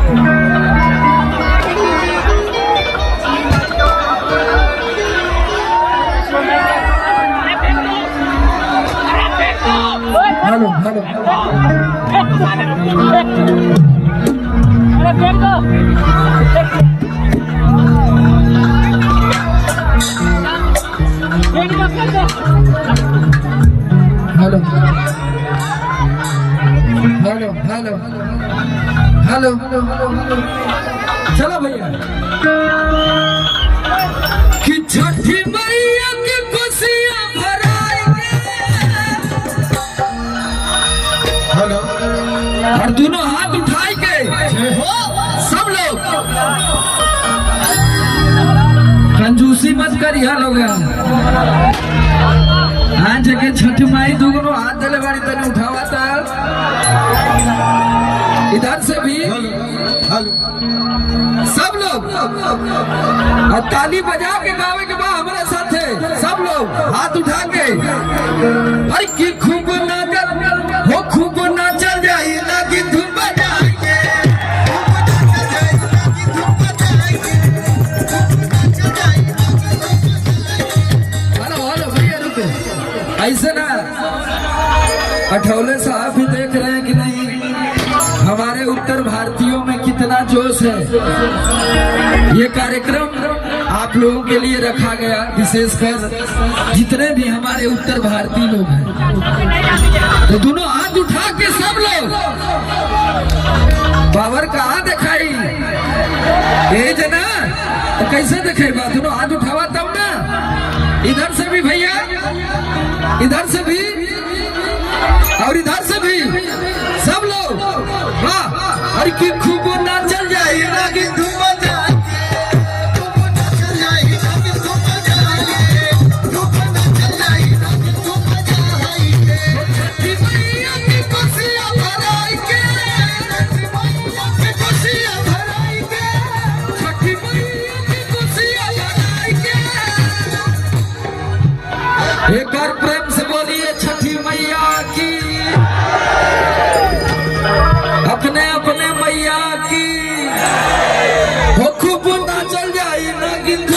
Hello hello hello hello hello hello चलो भैया कि छठी मैया की खुशियां भराएंगे। हेलो और दोनों हाथ उठाए के सब लोग कंजूसी मत करिए लोग। हाँ जगह छठ माई दोनों हाथ दले बारी तने उठावा था। इधर से भी सब लोग और ताली बजा के गावे के बाद हमारे साथ है सब लोग हाथ उठा के अरे की खूब नाचल हो खूब नाचल जाई ना कि धूम बजाएंगे। ऐसे ना अठौले साहब भी देख रहे हैं कि नहीं हमारे उत्तर भारतीयों में कितना जोश है। ये कार्यक्रम आप लोगों के लिए रखा गया विशेषकर जितने भी हमारे उत्तर भारतीय लोग हैं। तो दोनों हाथ उठा के सब लोग पावर कहाँ दिखाई ये जना तो कैसे दिखेगा। दोनों हाथ उठावा तब ना। इधर से भी भैया इधर से भी और इधर से भी सब लोग वाह अरे की खूब ना चल जाए ना कि धूम एक बार प्रेम से बोलिए छठी मैया की अपने अपने मैया की हो खूब ना चल जाए ना गिंध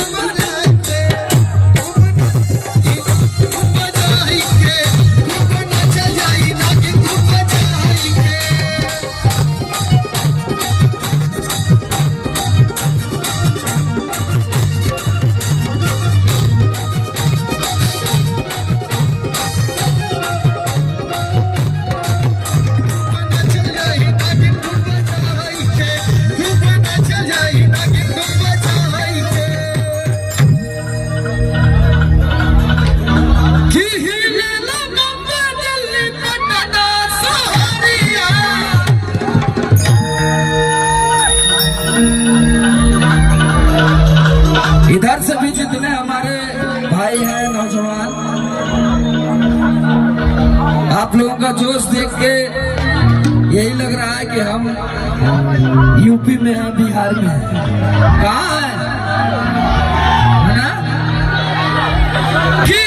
इधर से भी जितने हमारे भाई हैं नौजवान आप लोगों का जोश देख के यही लग रहा है कि हम यूपी में हैं बिहार में हैं। कहाँ है ना कि